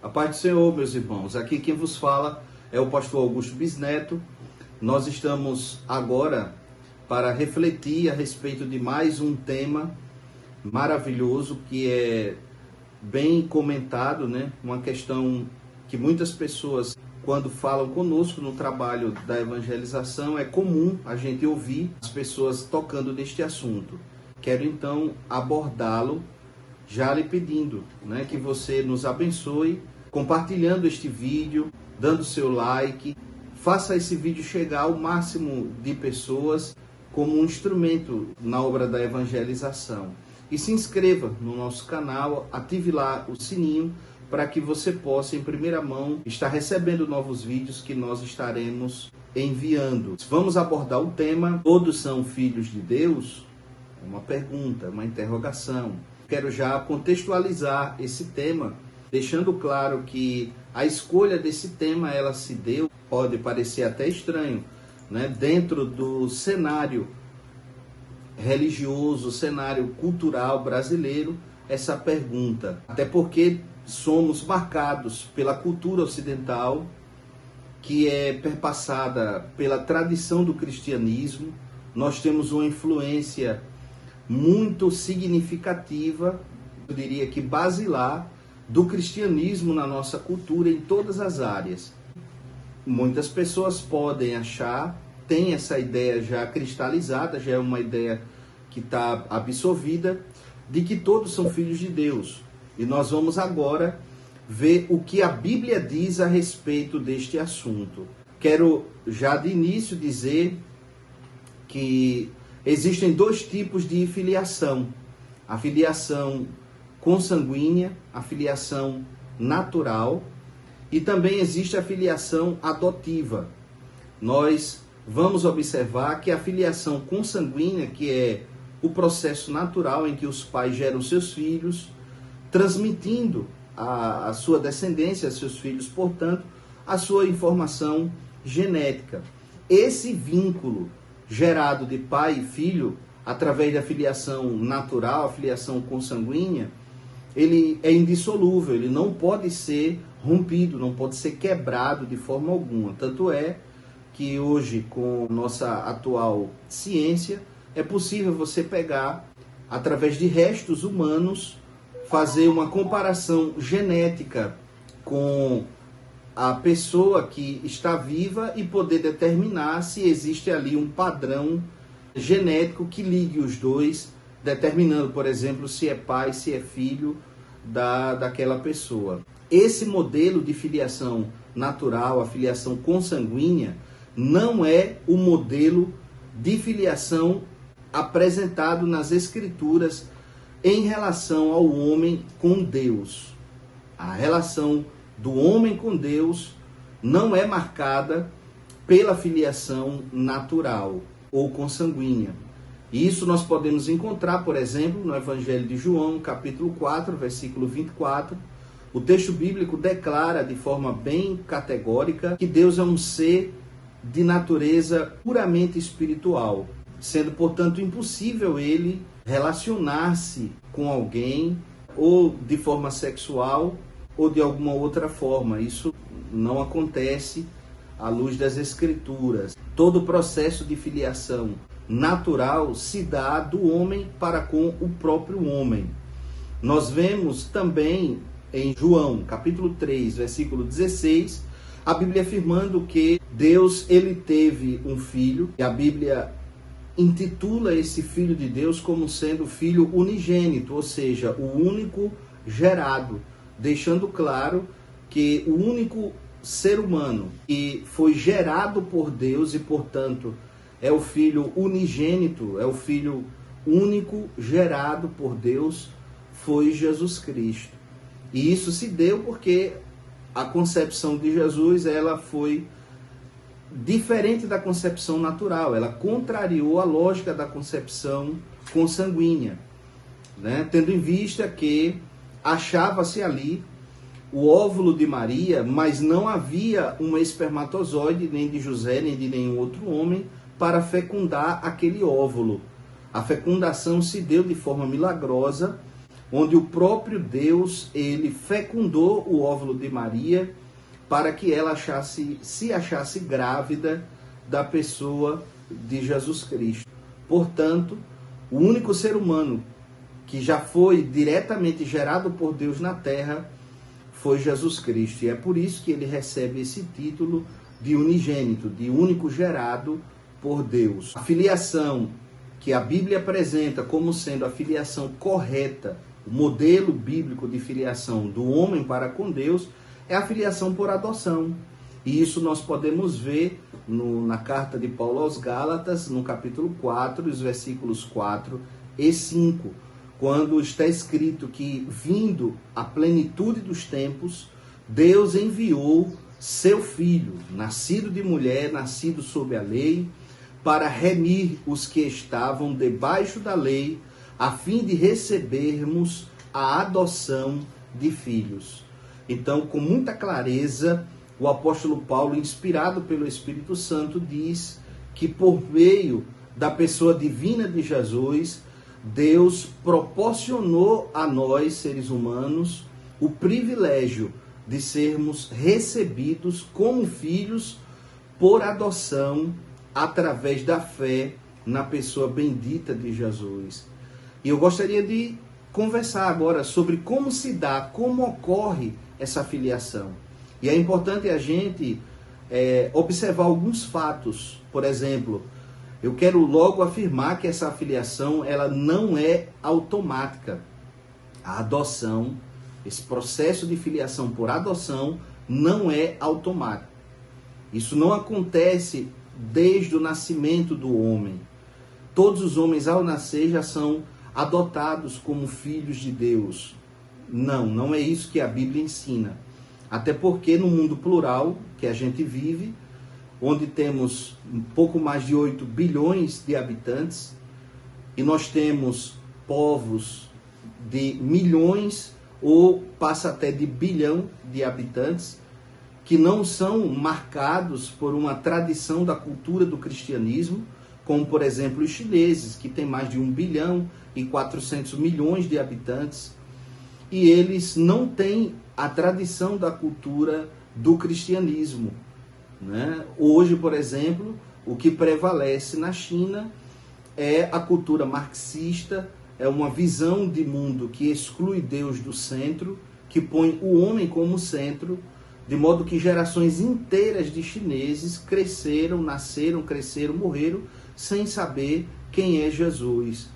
A paz do Senhor, meus irmãos. Aqui quem vos fala é o pastor Augusto Bisneto. Nós estamos agora para refletir a respeito de mais um tema maravilhoso que é bem comentado, né? Uma questão que muitas pessoas, quando falam conosco no trabalho da evangelização, é comum a gente ouvir as pessoas tocando neste assunto. Quero então abordá-lo já lhe pedindo, né, que você nos abençoe, compartilhando este vídeo, dando seu like, faça esse vídeo chegar ao máximo de pessoas como um instrumento na obra da evangelização. E se inscreva no nosso canal, ative lá o sininho para que você possa, em primeira mão, estar recebendo novos vídeos que nós estaremos enviando. Vamos abordar o tema: todos são filhos de Deus? Uma pergunta, uma interrogação. Quero já contextualizar esse tema, deixando claro que a escolha desse tema ela se deu, pode parecer até estranho, né? Dentro do cenário religioso, cenário cultural brasileiro, essa pergunta. Até porque somos marcados pela cultura ocidental, que é perpassada pela tradição do cristianismo. Nós temos uma influência muito significativa, eu diria que basilar, do cristianismo na nossa cultura em todas as áreas. Muitas pessoas podem achar, tem essa ideia já cristalizada, já é uma ideia que está absorvida, de que todos são filhos de Deus. E nós vamos agora ver o que a Bíblia diz a respeito deste assunto. Quero já de início dizer que existem dois tipos de filiação: a filiação consanguínea, a filiação natural, e também existe a filiação adotiva. Nós vamos observar que a filiação consanguínea, que é o processo natural em que os pais geram seus filhos, transmitindo a sua descendência, a seus filhos, portanto, a sua informação genética. Esse vínculo gerado de pai e filho, através da filiação natural, a filiação consanguínea, ele é indissolúvel, ele não pode ser rompido, não pode ser quebrado de forma alguma. Tanto é que hoje, com nossa atual ciência, é possível você pegar, através de restos humanos, fazer uma comparação genética com a pessoa que está viva e poder determinar se existe ali um padrão genético que ligue os dois, determinando, por exemplo, se é pai, se é filho daquela pessoa. Esse modelo de filiação natural, a filiação consanguínea, não é o modelo de filiação apresentado nas Escrituras em relação ao homem com Deus. A relação do homem com Deus não é marcada pela filiação natural ou consanguínea. E isso nós podemos encontrar, por exemplo, no Evangelho de João, capítulo 4, versículo 24. O texto bíblico declara de forma bem categórica que Deus é um ser de natureza puramente espiritual, sendo, portanto, impossível ele relacionar-se com alguém ou de forma sexual ou de alguma outra forma. Isso não acontece à luz das Escrituras. Todo o processo de filiação natural se dá do homem para com o próprio homem. Nós vemos também em João, capítulo 3, versículo 16, a Bíblia afirmando que Deus ele teve um filho, e a Bíblia intitula esse filho de Deus como sendo filho unigênito, ou seja, o único gerado, deixando claro que o único ser humano que foi gerado por Deus e, portanto, é o filho unigênito, é o filho único gerado por Deus, foi Jesus Cristo. E isso se deu porque a concepção de Jesus ela foi diferente da concepção natural, ela contrariou a lógica da concepção consanguínea, né? Tendo em vista que achava-se ali o óvulo de Maria, mas não havia uma espermatozoide, nem de José, nem de nenhum outro homem, para fecundar aquele óvulo. A fecundação se deu de forma milagrosa, onde o próprio Deus, ele fecundou o óvulo de Maria para que ela se achasse grávida da pessoa de Jesus Cristo. Portanto, o único ser humano que já foi diretamente gerado por Deus na terra foi Jesus Cristo. E é por isso que ele recebe esse título de unigênito, de único gerado por Deus. A filiação que a Bíblia apresenta como sendo a filiação correta, o modelo bíblico de filiação do homem para com Deus, é a filiação por adoção. E isso nós podemos ver na carta de Paulo aos Gálatas, no capítulo 4, os versículos 4 e 5, quando está escrito que, vindo a plenitude dos tempos, Deus enviou seu Filho, nascido de mulher, nascido sob a lei, para remir os que estavam debaixo da lei, a fim de recebermos a adoção de filhos. Então, com muita clareza, o apóstolo Paulo, inspirado pelo Espírito Santo, diz que por meio da pessoa divina de Jesus, Deus proporcionou a nós, seres humanos, o privilégio de sermos recebidos como filhos por adoção através da fé na pessoa bendita de Jesus. E eu gostaria de conversar agora sobre como se dá, como ocorre essa filiação. E é importante a gente observar alguns fatos. Por exemplo, eu quero logo afirmar que essa filiação ela não é automática. A adoção, esse processo de filiação por adoção, não é automático. Isso não acontece desde o nascimento do homem. Todos os homens, ao nascer, já são adotados como filhos de Deus. Não é isso que a Bíblia ensina. Até porque no mundo plural que a gente vive, onde temos um pouco mais de 8 bilhões de habitantes, e nós temos povos de milhões, ou passa até de bilhão de habitantes, que não são marcados por uma tradição da cultura do cristianismo, como por exemplo os chineses, que tem mais de 1 bilhão e 400 milhões de habitantes, e eles não têm a tradição da cultura do cristianismo, né? Hoje, por exemplo, o que prevalece na China é a cultura marxista, é uma visão de mundo que exclui Deus do centro, que põe o homem como centro, de modo que gerações inteiras de chineses nasceram, cresceram, morreram, sem saber quem é Jesus.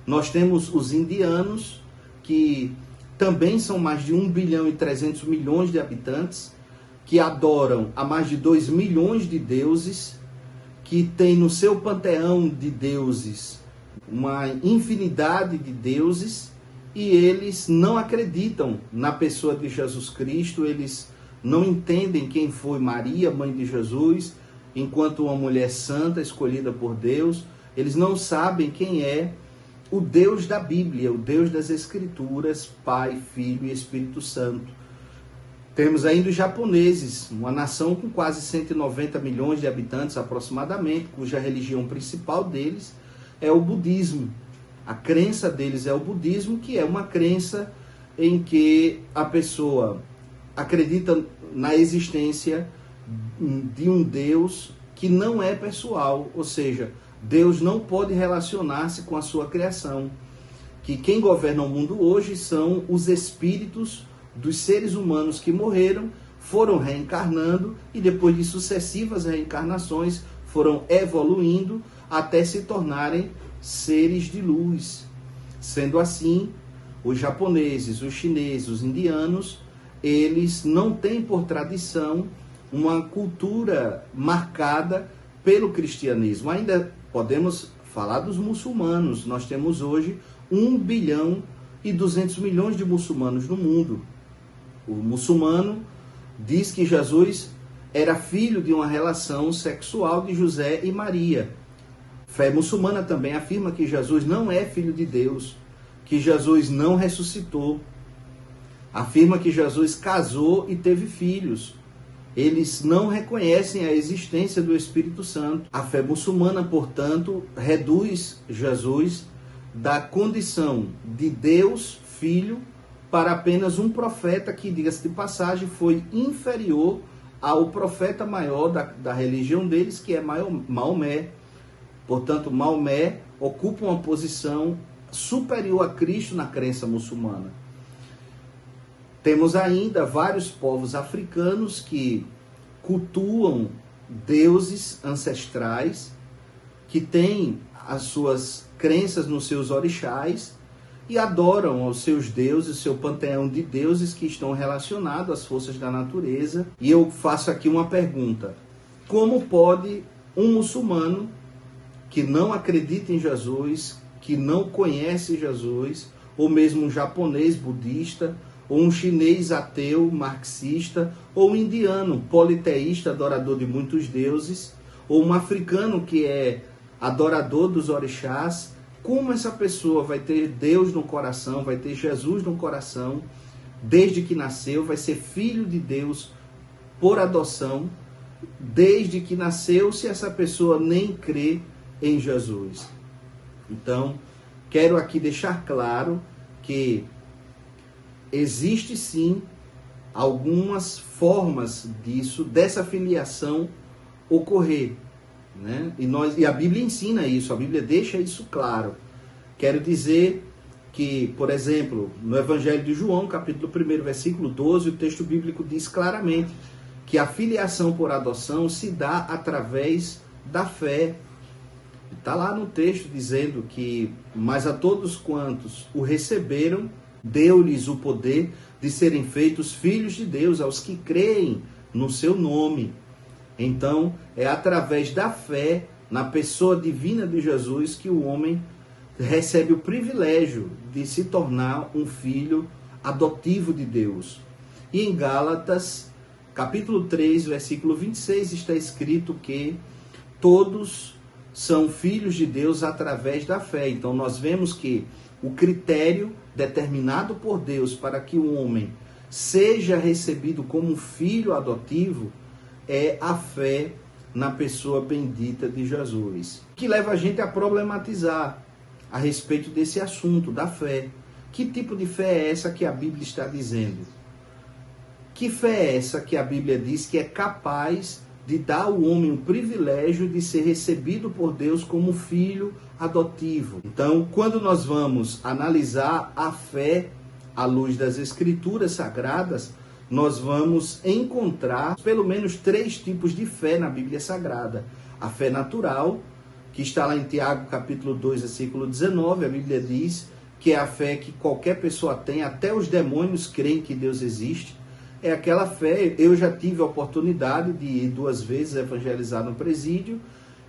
Nós temos os indianos, que também são mais de 1 bilhão e 300 milhões de habitantes, que adoram a mais de 2 milhões de deuses, que tem no seu panteão de deuses uma infinidade de deuses, e eles não acreditam na pessoa de Jesus Cristo, eles não entendem quem foi Maria, mãe de Jesus, enquanto uma mulher santa, escolhida por Deus. Eles não sabem quem é o Deus da Bíblia, o Deus das Escrituras, Pai, Filho e Espírito Santo. Temos ainda os japoneses, uma nação com quase 190 milhões de habitantes aproximadamente, cuja religião principal deles é o budismo. A crença deles é o budismo, que é uma crença em que a pessoa acredita na existência de um Deus que não é pessoal, ou seja, Deus não pode relacionar-se com a sua criação, que quem governa o mundo hoje são os espíritos dos seres humanos que morreram, foram reencarnando e depois de sucessivas reencarnações foram evoluindo até se tornarem seres de luz. Sendo assim, os japoneses, os chineses, os indianos, eles não têm por tradição uma cultura marcada pelo cristianismo. Ainda podemos falar dos muçulmanos. Nós temos hoje 1 bilhão e 200 milhões de muçulmanos no mundo. O muçulmano diz que Jesus era filho de uma relação sexual de José e Maria. A fé muçulmana também afirma que Jesus não é filho de Deus, que Jesus não ressuscitou. Afirma que Jesus casou e teve filhos. Eles não reconhecem a existência do Espírito Santo. A fé muçulmana, portanto, reduz Jesus da condição de Deus filho para apenas um profeta que, diga-se de passagem, foi inferior ao profeta maior da religião deles, que é Maomé. Portanto, Maomé ocupa uma posição superior a Cristo na crença muçulmana. Temos ainda vários povos africanos que cultuam deuses ancestrais, que têm as suas crenças nos seus orixás e adoram aos seus deuses, o seu panteão de deuses que estão relacionados às forças da natureza. E eu faço aqui uma pergunta: como pode um muçulmano que não acredita em Jesus, que não conhece Jesus, ou mesmo um japonês budista, ou um chinês ateu, marxista, ou um indiano politeísta, adorador de muitos deuses, ou um africano que é adorador dos orixás, como essa pessoa vai ter Deus no coração, vai ter Jesus no coração, desde que nasceu, vai ser filho de Deus por adoção, desde que nasceu, se essa pessoa nem crê em Jesus? Então, quero aqui deixar claro que existe sim algumas formas dessa filiação ocorrer, né? E a Bíblia ensina isso, a Bíblia deixa isso claro. Quero dizer que, por exemplo, no Evangelho de João, capítulo 1, versículo 12, o texto bíblico diz claramente que a filiação por adoção se dá através da fé. Está lá no texto dizendo que, mas a todos quantos o receberam, deu-lhes o poder de serem feitos filhos de Deus, aos que creem no seu nome. Então, é através da fé na pessoa divina de Jesus que o homem recebe o privilégio de se tornar um filho adotivo de Deus. E em Gálatas, capítulo 3, versículo 26, está escrito que todos são filhos de Deus através da fé. Então, nós vemos que o critério determinado por Deus para que o homem seja recebido como um filho adotivo é a fé na pessoa bendita de Jesus. Que leva a gente a problematizar a respeito desse assunto da fé. Que tipo de fé é essa que a Bíblia está dizendo? Que fé é essa que a Bíblia diz que é capaz de dar ao homem o privilégio de ser recebido por Deus como filho adotivo? Então, quando nós vamos analisar a fé à luz das Escrituras Sagradas, nós vamos encontrar pelo menos 3 tipos de fé na Bíblia Sagrada. A fé natural, que está lá em Tiago, capítulo 2, versículo 19, a Bíblia diz que é a fé que qualquer pessoa tem, até os demônios creem que Deus existe. É aquela fé, eu já tive a oportunidade de ir 2 vezes evangelizar no presídio,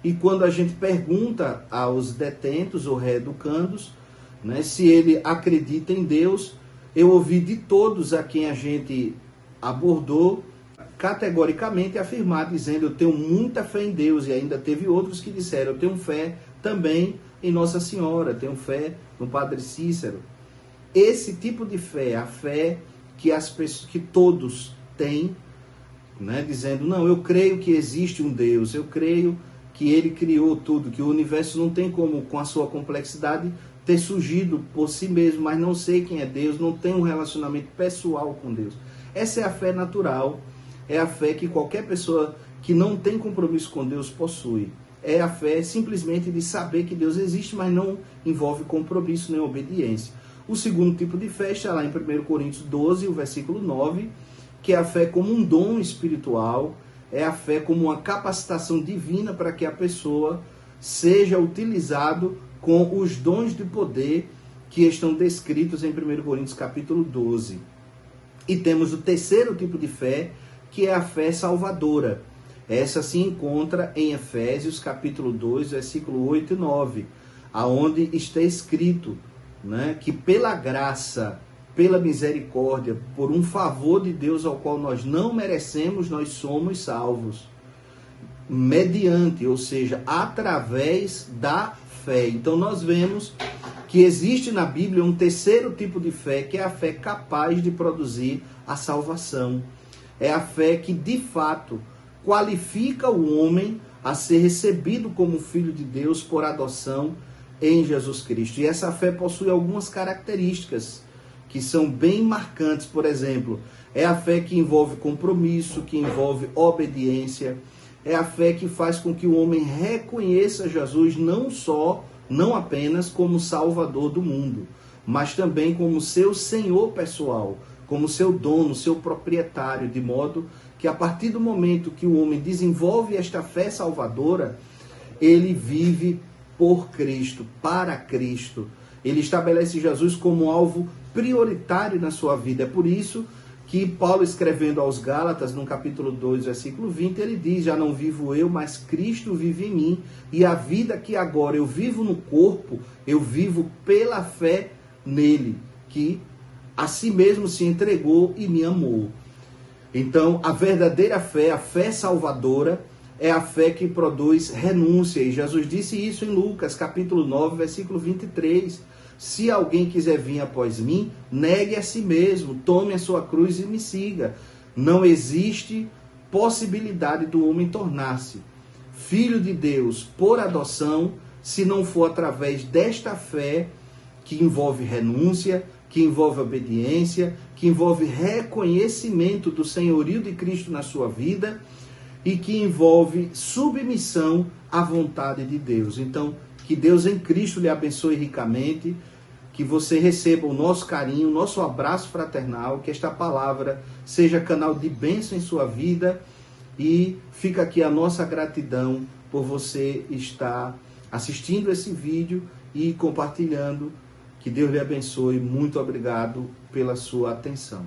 e quando a gente pergunta aos detentos ou reeducandos, né, se ele acredita em Deus, eu ouvi de todos a quem a gente abordou categoricamente afirmar, dizendo: eu tenho muita fé em Deus. E ainda teve outros que disseram: eu tenho fé também em Nossa Senhora, tenho fé no Padre Cícero. Esse tipo de fé, a fé que as pessoas, que todos têm, né, dizendo: não, eu creio que existe um Deus, eu creio que ele criou tudo, que o universo não tem como, com a sua complexidade, ter surgido por si mesmo, mas não sei quem é Deus, não tem um relacionamento pessoal com Deus. Essa é a fé natural, é a fé que qualquer pessoa que não tem compromisso com Deus possui. É a fé simplesmente de saber que Deus existe, mas não envolve compromisso nem obediência. O segundo tipo de fé está lá em 1 Coríntios 12, o versículo 9, que é a fé como um dom espiritual, é a fé como uma capacitação divina para que a pessoa seja utilizado com os dons de poder que estão descritos em 1 Coríntios capítulo 12. E temos o terceiro tipo de fé, que é a fé salvadora. Essa se encontra em Efésios capítulo 2, versículo 8 e 9, aonde está escrito, né, que pela graça, pela misericórdia, por um favor de Deus ao qual nós não merecemos, nós somos salvos. Mediante, ou seja, através da fé. Então nós vemos que existe na Bíblia um terceiro tipo de fé, que é a fé capaz de produzir a salvação. É a fé que de fato qualifica o homem a ser recebido como filho de Deus por adoção em Jesus Cristo. E essa fé possui algumas características que são bem marcantes. Por exemplo, é a fé que envolve compromisso, que envolve obediência, é a fé que faz com que o homem reconheça Jesus não apenas como Salvador do mundo, mas também como seu Senhor pessoal, como seu dono, seu proprietário, de modo que a partir do momento que o homem desenvolve esta fé salvadora, ele vive por Cristo, para Cristo. Ele estabelece Jesus como alvo prioritário na sua vida. É por isso que Paulo, escrevendo aos Gálatas, no capítulo 2, versículo 20, ele diz: já não vivo eu, mas Cristo vive em mim, e a vida que agora eu vivo no corpo, eu vivo pela fé nele, que a si mesmo se entregou e me amou. Então, a verdadeira fé, a fé salvadora, é a fé que produz renúncia. E Jesus disse isso em Lucas, capítulo 9, versículo 23. Se alguém quiser vir após mim, negue a si mesmo, tome a sua cruz e me siga. Não existe possibilidade do homem tornar-se filho de Deus por adoção, se não for através desta fé que envolve renúncia, que envolve obediência, que envolve reconhecimento do senhorio de Cristo na sua vida e que envolve submissão à vontade de Deus. Então, que Deus em Cristo lhe abençoe ricamente, que você receba o nosso carinho, o nosso abraço fraternal, que esta palavra seja canal de bênção em sua vida, e fica aqui a nossa gratidão por você estar assistindo esse vídeo e compartilhando. Que Deus lhe abençoe. Muito obrigado pela sua atenção.